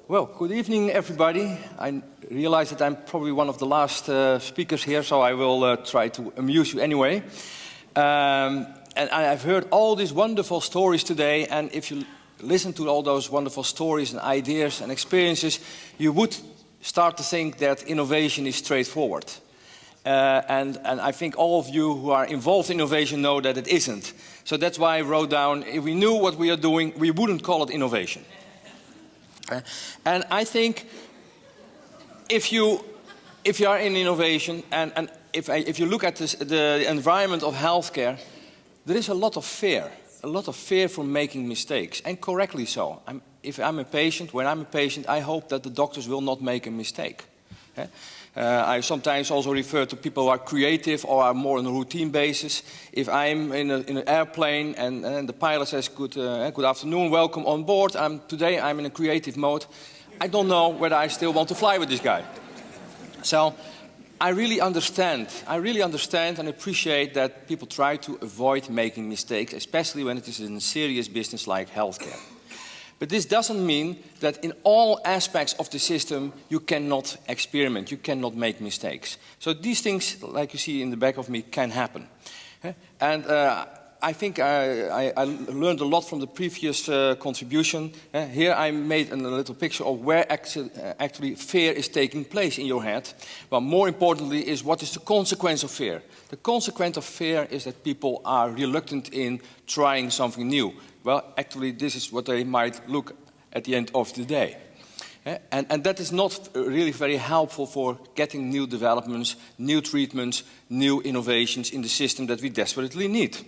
Well, good evening, everybody. I realize that I'm probably one of the last speakers here, so I will try to amuse you anyway. And I've heard all these wonderful stories today, and if you listen to all those wonderful stories and ideas and experiences, you would start to think that innovation is straightforward. And I think all of you who are involved in innovation know that it isn't. So that's why I wrote down, if we knew what we are doing, we wouldn't call it innovation. And I think if you are in innovation, and if you look at the environment of healthcare, there is a lot of fear for making mistakes, and correctly so. If I'm a patient, when I'm a patient, I hope that the doctors will not make a mistake. I sometimes also refer to people who are creative or are more on a routine basis. If I'm in an airplane and the pilot says, good afternoon, welcome on board, today I'm in a creative mode, I don't know whether I still want to fly with this guy. So I really understand and appreciate that people try to avoid making mistakes, especially when it is in a serious business like healthcare. But this doesn't mean that in all aspects of the system you cannot experiment, you cannot make mistakes. So these things, like you see in the back of me, can happen. And I think I learned a lot from the previous contribution. Here I made a little picture of where actually fear is taking place in your head. But more importantly is, what is the consequence of fear? The consequence of fear is that people are reluctant in trying something new. Well, actually, this is what they might look at the end of the day. And that is not really very helpful for getting new developments, new treatments, new innovations in the system that we desperately need.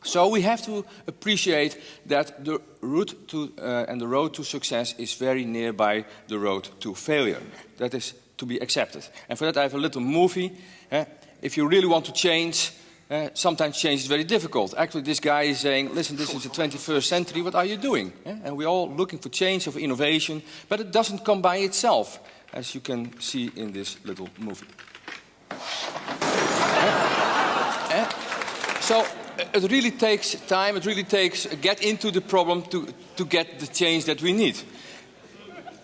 So we have to appreciate that the route to, and the road to success is very nearby the road to failure. That is to be accepted. And for that I have a little movie. If you really want to change, sometimes change is very difficult. Actually, this guy is saying, listen, this is the 21st century, what are you doing? And we're all looking for change, of innovation, but it doesn't come by itself, as you can see in this little movie. So it really takes time, it really takes get into the problem to get the change that we need.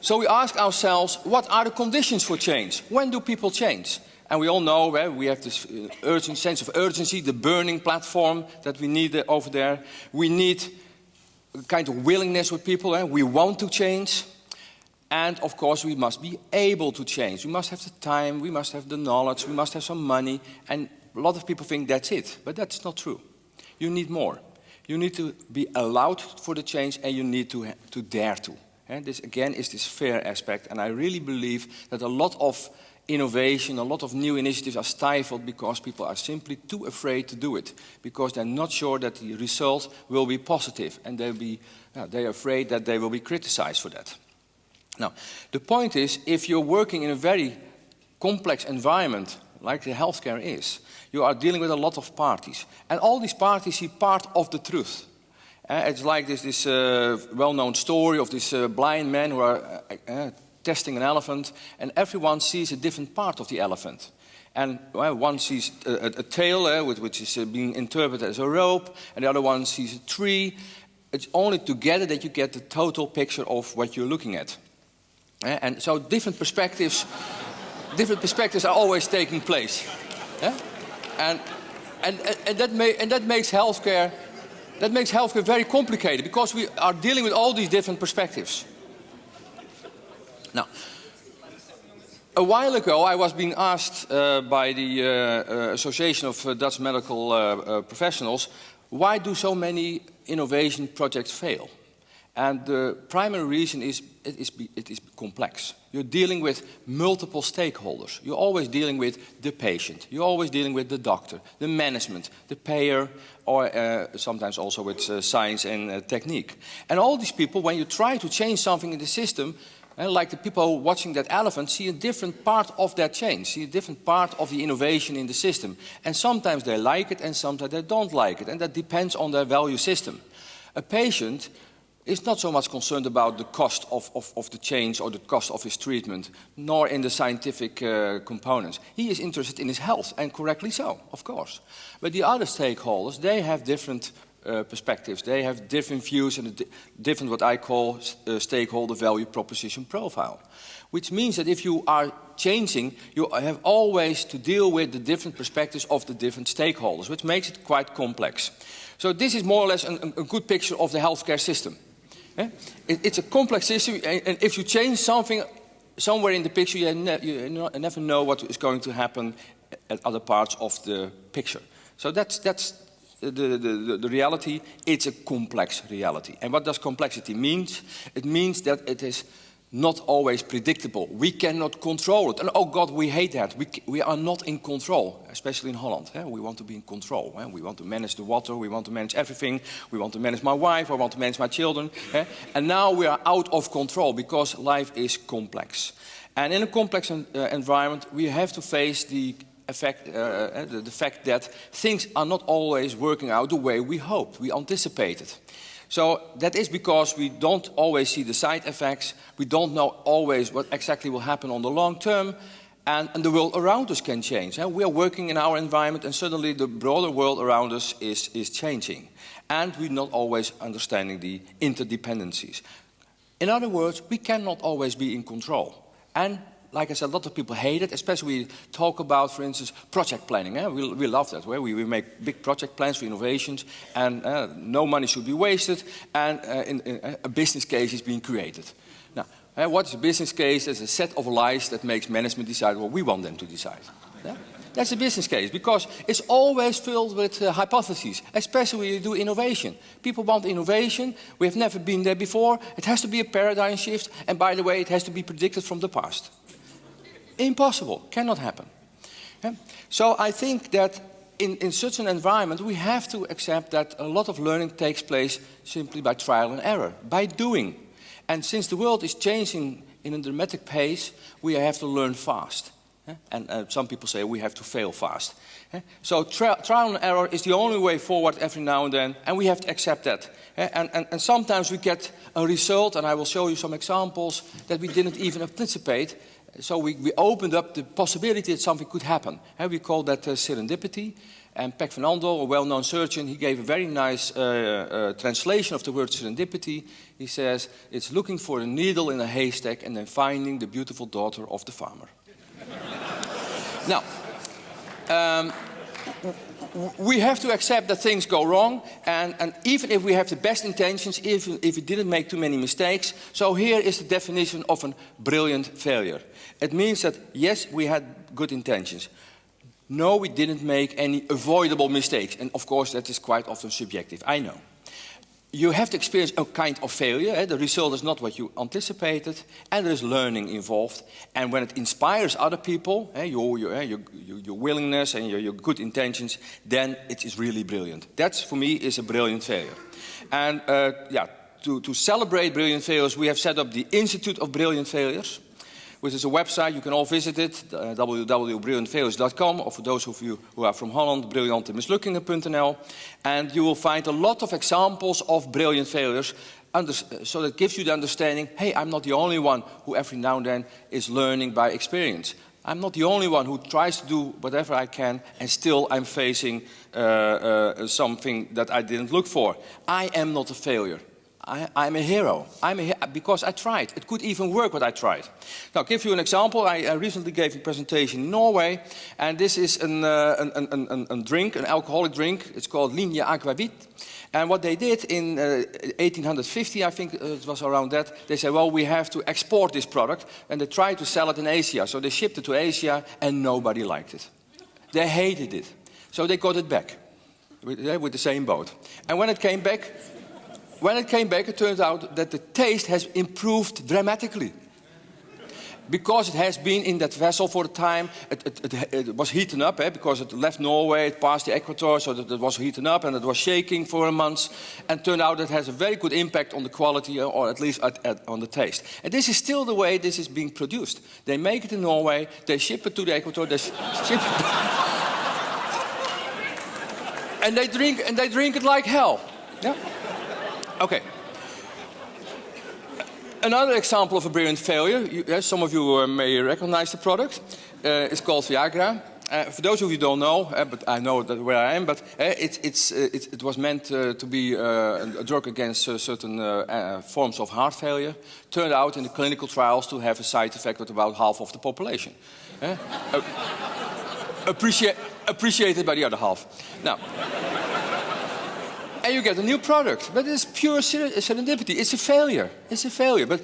So we ask ourselves, what are the conditions for change? When do people change? And we all know we have this urgent sense of urgency, the burning platform that we need over there. We need a kind of willingness with people. We want to change. And of course, we must be able to change. We must have the time, we must have the knowledge, we must have some money. And a lot of people think that's it. But that's not true. You need more. You need to be allowed for the change, and you need to dare to. And this, again, is this fear aspect. And I really believe that a lot of innovation, a lot of new initiatives are stifled because people are simply too afraid to do it, because they're not sure that the result will be positive, and they're afraid that they will be criticized for that. Now, the point is, if you're working in a very complex environment like the healthcare is, you are dealing with a lot of parties, and all these parties see part of the truth. It's like this well-known story of this blind man who are testing an elephant, and everyone sees a different part of the elephant. And one sees a tail, which is being interpreted as a rope, and the other one sees a tree. It's only together that you get the total picture of what you're looking at. And so different perspectives are always taking place. And that makes healthcare very complicated, because we are dealing with all these different perspectives. Now, a while ago I was being asked by the Association of Dutch Medical Professionals, why do so many innovation projects fail? And the primary reason is it is complex. You're dealing with multiple stakeholders. You're always dealing with the patient. You're always dealing with the doctor, the management, the payer, or sometimes also with science and technique. And all these people, when you try to change something in the system, like the people watching that elephant, see a different part of that change, see a different part of the innovation in the system. And sometimes they like it and sometimes they don't like it. And that depends on their value system. A patient is not so much concerned about the cost of the change or the cost of his treatment, nor in the scientific components. He is interested in his health, and correctly so, of course. But the other stakeholders, they have different perspectives. They have different views and a different, what I call, stakeholder value proposition profile. Which means that if you are changing, you have always to deal with the different perspectives of the different stakeholders, which makes it quite complex. So this is more or less a good picture of the healthcare system. It's a complex system, and if you change something somewhere in the picture, you never know what is going to happen at other parts of the picture. So that's the reality. It's a complex reality. And what does complexity mean? It means that it is not always predictable. We cannot control it. And oh God, we hate that. We are not in control, especially in Holland. We want to be in control. We want to manage the water. We want to manage everything. We want to manage my wife. I want to manage my children. And now we are out of control because life is complex. And in a complex environment, we have to face the fact that things are not always working out the way we hoped, we anticipated. So that is because we don't always see the side effects, we don't know always what exactly will happen on the long term, and the world around us can change. We are working in our environment and suddenly the broader world around us is changing. And we're not always understanding the interdependencies. In other words, we cannot always be in control. And like I said, a lot of people hate it, especially we talk about, for instance, project planning. We love that, where we make big project plans for innovations, and no money should be wasted, and a business case is being created. Now, what is a business case? It's a set of lies that makes management decide what we want them to decide. That's a business case, because it's always filled with hypotheses, especially when you do innovation. People want innovation. We have never been there before. It has to be a paradigm shift, and by the way, it has to be predicted from the past. Impossible, cannot happen. So I think that in such an environment, we have to accept that a lot of learning takes place simply by trial and error, by doing. And since the world is changing in a dramatic pace, we have to learn fast. And some people say we have to fail fast. So trial and error is the only way forward every now and then, and we have to accept that. And sometimes we get a result, and I will show you some examples that we didn't even anticipate. So we opened up the possibility that something could happen. We call that serendipity. And Pek van Andel, a well-known surgeon, he gave a very nice translation of the word serendipity. He says, it's looking for a needle in a haystack and then finding the beautiful daughter of the farmer. Now, we have to accept that things go wrong, and even if we have the best intentions, even if we didn't make too many mistakes. So here is the definition of a brilliant failure. It means that, yes, we had good intentions. No, we didn't make any avoidable mistakes. And of course, that is quite often subjective, I know. You have to experience a kind of failure. The result is not what you anticipated, and there is learning involved. And when it inspires other people, your willingness and your good intentions, then it is really brilliant. That, for me, is a brilliant failure. And to celebrate brilliant failures, we have set up the Institute of Brilliant Failures, which is a website. You can all visit it, www.brilliantfailures.com, or for those of you who are from Holland, briljantemislukkingen.nl. And you will find a lot of examples of brilliant failures, so that gives you the understanding, hey, I'm not the only one who every now and then is learning by experience. I'm not the only one who tries to do whatever I can, and still I'm facing something that I didn't look for. I am not a failure. I'm a hero. Because I tried. It could even work what I tried. Now, I'll give you an example. I recently gave a presentation in Norway, and this is a drink, an alcoholic drink. It's called Linje Aquavit. And what they did in 1850, I think it was around that, they said, well, we have to export this product, and they tried to sell it in Asia. So they shipped it to Asia, and nobody liked it. They hated it. So they got it back with the same boat. And when it came back, it turned out that the taste has improved dramatically. Because it has been in that vessel for a time, it was heating up, because it left Norway, it passed the equator, so that it was heating up and it was shaking for a month. And turned out it has a very good impact on the quality, or at least on the taste. And this is still the way this is being produced. They make it in Norway, they ship it to the equator, they ship it and they drink it like hell. Yeah? Okay. Another example of a brilliant failure, some of you may recognize the product, is called Viagra. For those of you who don't know, but I know that where I am, but it was meant to be a drug against certain forms of heart failure. Turned out in the clinical trials to have a side effect with about half of the population. Appreciated by the other half. Now, and you get a new product, but it's pure serendipity. It's a failure. It's a failure. But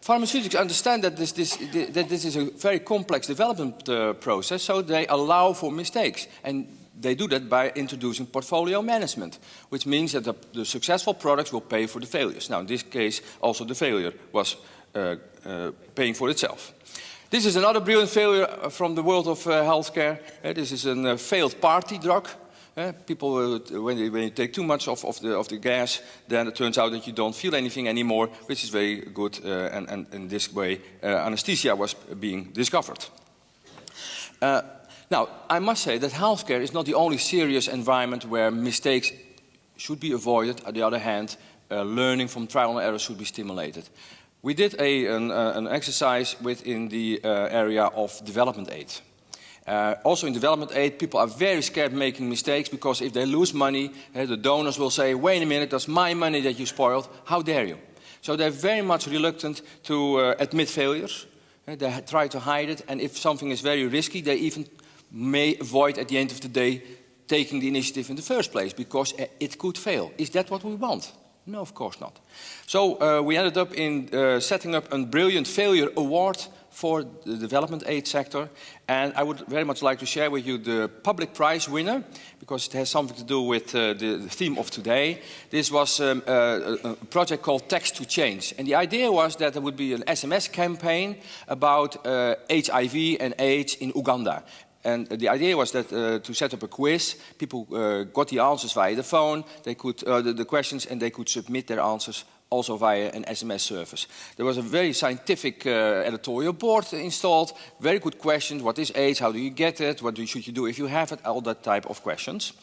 pharmaceutics understand that this is a very complex development process, so they allow for mistakes. And they do that by introducing portfolio management, which means that the successful products will pay for the failures. Now, in this case, also the failure was paying for itself. This is another brilliant failure from the world of healthcare. This is a failed party drug. People, when you take too much of the gas, then it turns out that you don't feel anything anymore, which is very good. And in this way, anesthesia was being discovered. Now, I must say that healthcare is not the only serious environment where mistakes should be avoided. On the other hand, learning from trial and error should be stimulated. We did an exercise within the area of development aid. Also in development aid, people are very scared making mistakes because if they lose money, the donors will say, wait a minute, that's my money that you spoiled, how dare you? So they're very much reluctant to admit failures. They try to hide it, and if something is very risky, they even may avoid at the end of the day taking the initiative in the first place because it could fail. Is that what we want? No, of course not. So we ended up in setting up a Brilliant Failure Award for the development aid sector. And I would very much like to share with you the public prize winner, because it has something to do with the theme of today. This was a project called Text to Change. And the idea was that there would be an SMS campaign about HIV and AIDS in Uganda. And the idea was that to set up a quiz, people got the answers via the phone, they could the questions, and they could submit their answers also via an SMS service. There was a very scientific editorial board installed, very good questions. What is AIDS? How do you get it? What should you do if you have it? All that type of questions.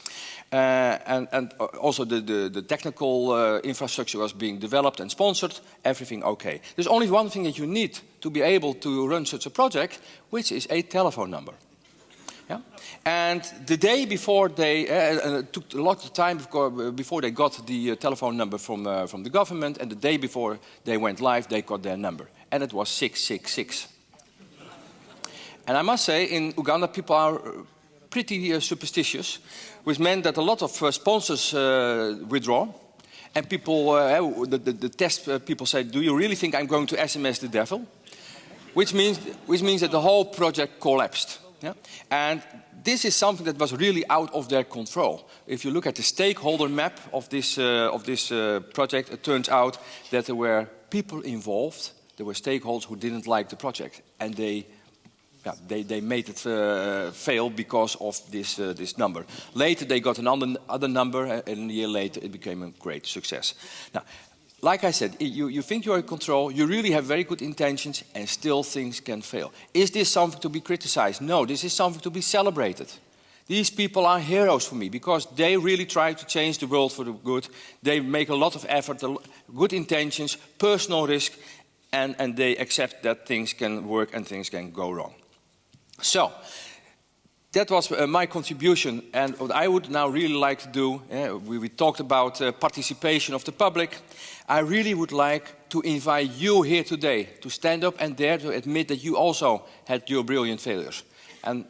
And also the technical infrastructure was being developed and sponsored. Everything okay. There's only one thing that you need to be able to run such a project, which is a telephone number. Yeah? And the day before they, it took a lot of time before they got the telephone number from the government, and the day before they went live, they got their number. And it was 666. And I must say, in Uganda, people are pretty superstitious, which meant that a lot of sponsors withdraw. And people, the test people say, do you really think I'm going to SMS the devil? Which means that the whole project collapsed. Yeah? And this is something that was really out of their control. If you look at the stakeholder map of this project, it turns out that there were people involved, there were stakeholders who didn't like the project, and they made it fail because of this number. Later they got another number, and a year later it became a great success. Now, like I said, you think you're in control, you really have very good intentions, and still things can fail. Is this something to be criticized? No, this is something to be celebrated. These people are heroes for me, because they really try to change the world for the good. They make a lot of effort, good intentions, personal risk, and they accept that things can work and things can go wrong. So, that was my contribution, and what I would now really like to do, we talked about participation of the public. I really would like to invite you here today to stand up and dare to admit that you also had your brilliant failures. And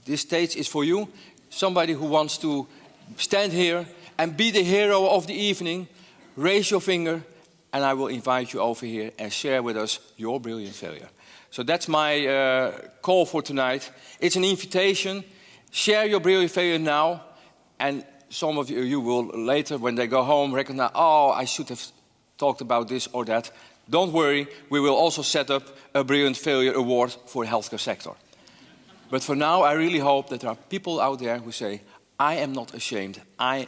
this stage is for you, somebody who wants to stand here and be the hero of the evening. Raise your finger, and I will invite you over here and share with us your brilliant failure. So that's my call for tonight. It's an invitation. Share your brilliant failure now, and some of you will later, when they go home, recognize, oh, I should have talked about this or that. Don't worry, we will also set up a Brilliant Failure Award for the healthcare sector. But for now, I really hope that there are people out there who say, I am not ashamed, I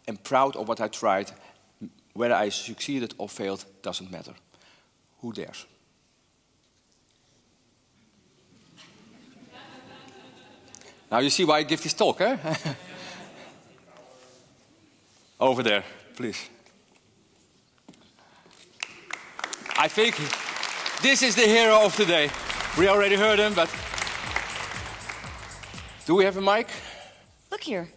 am proud of what I tried. Whether I succeeded or failed doesn't matter. Who dares? Now you see why I give this talk, eh? Over there, please. I think this is the hero of today. We already heard him, but Do we have a mic? Look here,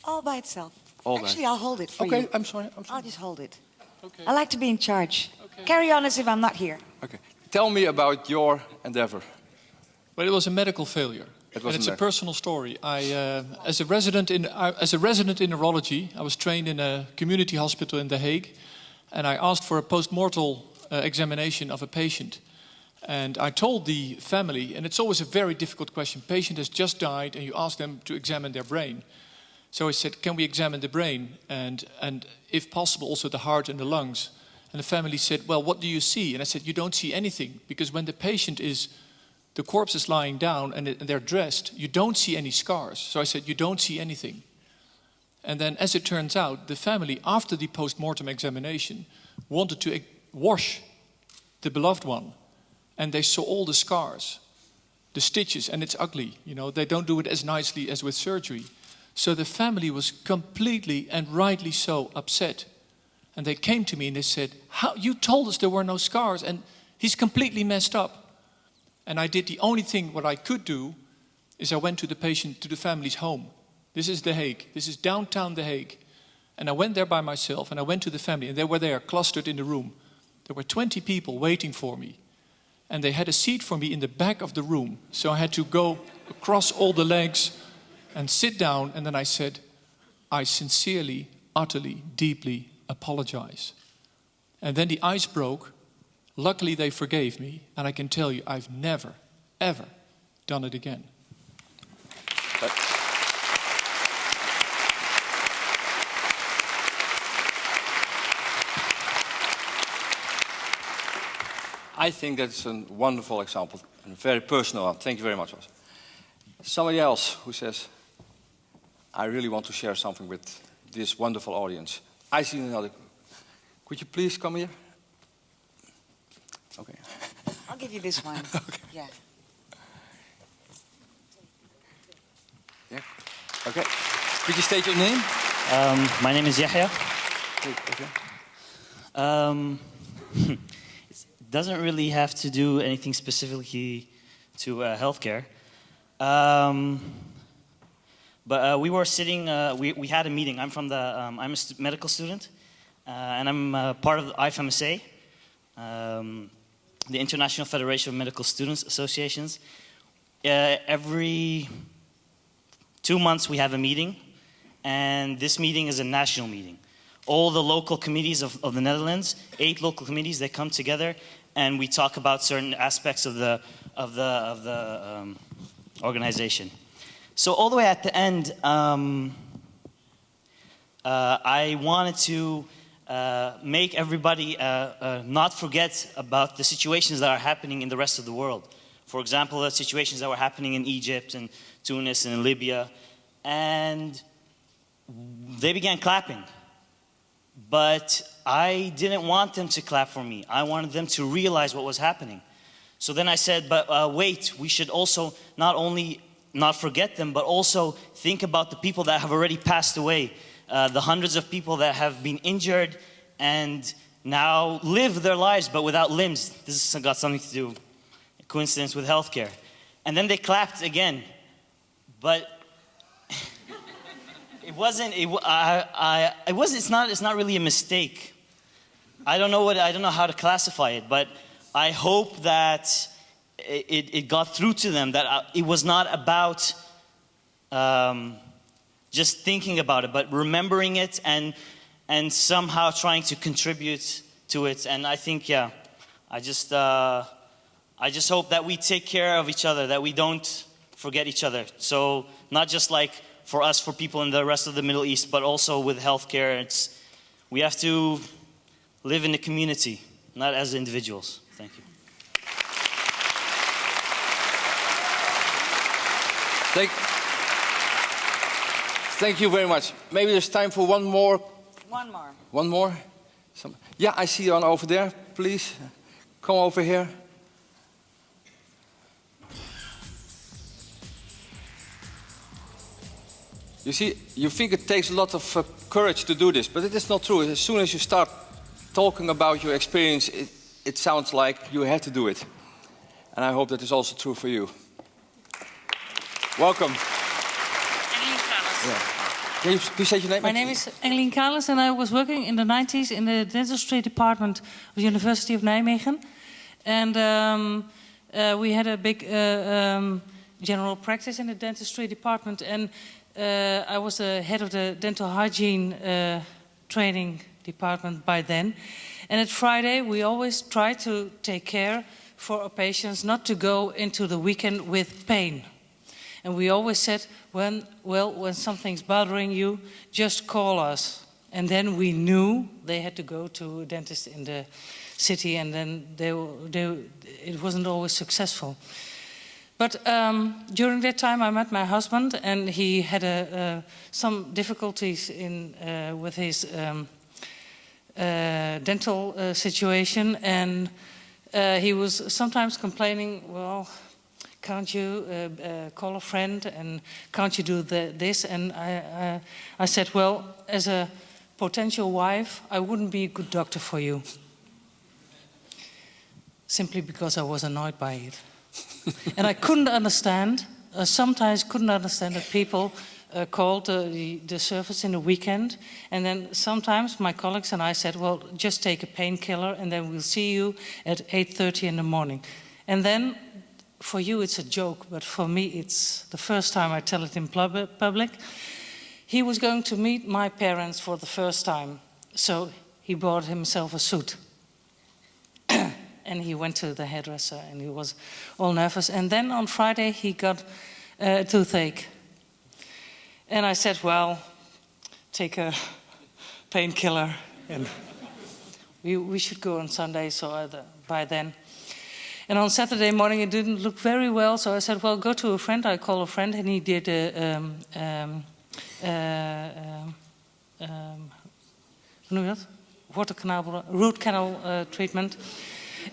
all by itself. All Actually, I'll hold it for you. Okay, I'm sorry. I'll just hold it. Okay. I like to be in charge. Okay. Carry on as if I'm not here. Okay. Tell me about your endeavor. Well, it was a medical failure. It was And it's a a personal story. As a resident in neurology, I was trained in a community hospital in The Hague, and I asked for a post-mortal examination of a patient. And I told the family, and it's always a very difficult question, patient has just died, and you ask them to examine their brain. So I said, can we examine the brain, and if possible, also the heart and the lungs? And the family said, well, what do you see? And I said, you don't see anything, because when the patient the corpse is lying down and they're dressed, you don't see any scars. So I said, you don't see anything. And then, as it turns out, the family, after the post-mortem examination, wanted to wash the beloved one. And they saw all the scars, the stitches, and it's ugly. You know, they don't do it as nicely as with surgery. So the family was completely, and rightly so, upset. And they came to me and they said, "How you told us there were no scars, and he's completely messed up." And I did the only thing what I could do, is I went to the family's home. This is The Hague. This is downtown The Hague. And I went there by myself, and I went to the family, and they were there, clustered in the room. There were 20 people waiting for me. And they had a seat for me in the back of the room. So I had to go across all the legs and sit down. And then I said, I sincerely, utterly, deeply apologize. And then the ice broke. Luckily, they forgave me. And I can tell you, I've never, ever done it again. I think that's a wonderful example and a very personal one. Thank you very much. Somebody else who says, I really want to share something with this wonderful audience. I see another. Could you please come here? Okay. I'll give you this one. Okay. Yeah. Yeah. Okay. Could you state your name? My name is Yahya. Okay. It doesn't really have to do anything specifically to healthcare. But we were sitting, we had a meeting. I'm from I'm a medical student, and I'm part of the IFMSA, the International Federation of Medical Students Associations. Every 2 months we have a meeting, and this meeting is a national meeting. All the local committees of the Netherlands, 8 local committees, they come together and we talk about certain aspects of the organization. So all the way at the end, I wanted to make everybody not forget about the situations that are happening in the rest of the world. For example, the situations that were happening in Egypt and Tunis and in Libya, and they began clapping. But I didn't want them to clap for me. I wanted them to realize what was happening. So then I said, but wait, we should also not only not forget them, but also think about the people that have already passed away, the hundreds of people that have been injured and now live their lives but without limbs. This has got something to do, a coincidence with healthcare. And then they clapped again, but it's not really a mistake. I don't know how to classify it, but I hope that it got through to them that it was not about just thinking about it, but remembering it and somehow trying to contribute to it. And I think, yeah, I just hope that we take care of each other, that we don't forget each other. So not just like for us, for people in the rest of the Middle East, but also with healthcare. We have to live in the community, not as individuals. Thank you. Thank you very much. Maybe there's time for one more. One more. One more? Yeah, I see one over there. Please, come over here. You see, you think it takes a lot of courage to do this, but it is not true. As soon as you start talking about your experience, it sounds like you have to do it. And I hope that is also true for you. Welcome. Can you please say your name? My name is Engelien Kalens and I was working in the 90s in the dentistry department of the University of Nijmegen. And we had a big general practice in the dentistry department. And I was the head of the dental hygiene training department by then. And at Friday, we always try to take care for our patients not to go into the weekend with pain. And we always said, when something's bothering you, just call us. And then we knew they had to go to a dentist in the city, and then it wasn't always successful. But during that time, I met my husband, and he had some difficulties with his dental situation, and he was sometimes complaining, well, can't you call a friend, and can't you do this? And I said, well, as a potential wife, I wouldn't be a good doctor for you. Simply because I was annoyed by it. And I couldn't understand, sometimes couldn't understand that people called the service in the weekend. And then sometimes my colleagues and I said, well, just take a painkiller and then we'll see you at 8:30 in the morning. And then for you it's a joke, but for me it's the first time I tell it in public. He was going to meet my parents for the first time. So he bought himself a suit. And he went to the hairdresser and he was all nervous. And then on Friday he got a toothache. And I said, well, take a painkiller. And we should go on Sunday, so by then. And on Saturday morning it didn't look very well, so I said, well, go to a friend. I called a friend and he did root canal treatment.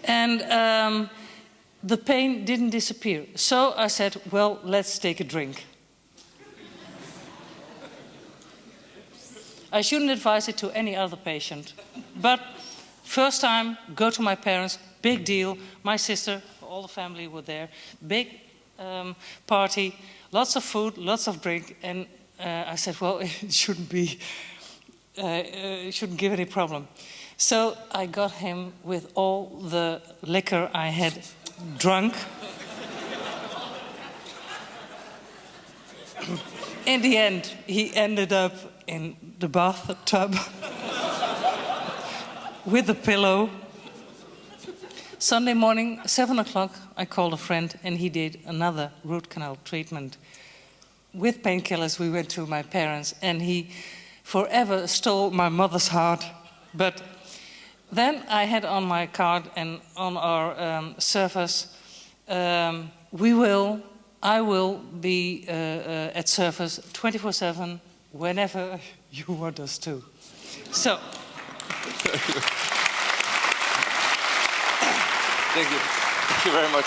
And the pain didn't disappear. So I said, well, let's take a drink. I shouldn't advise it to any other patient. But first time, go to my parents, big deal. My sister, all the family were there. Big party, lots of food, lots of drink. And I said, well, it shouldn't give any problem. So I got him with all the liquor I had drunk. In the end, he ended up in the bathtub with a pillow. Sunday morning, 7 o'clock, I called a friend and he did another root canal treatment. With painkillers, we went to my parents and he forever stole my mother's heart. But then I had on my card and on our service, I will be at service 24/7 whenever you want us to. So. Thank you. Thank you very much.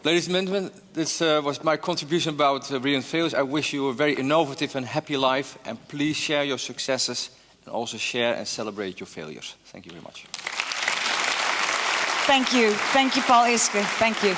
Ladies and gentlemen, this was my contribution about brilliant failures. I wish you a very innovative and happy life, and please share your successes and also share and celebrate your failures. Thank you very much. Thank you. Thank you, Paul Iske. Thank you.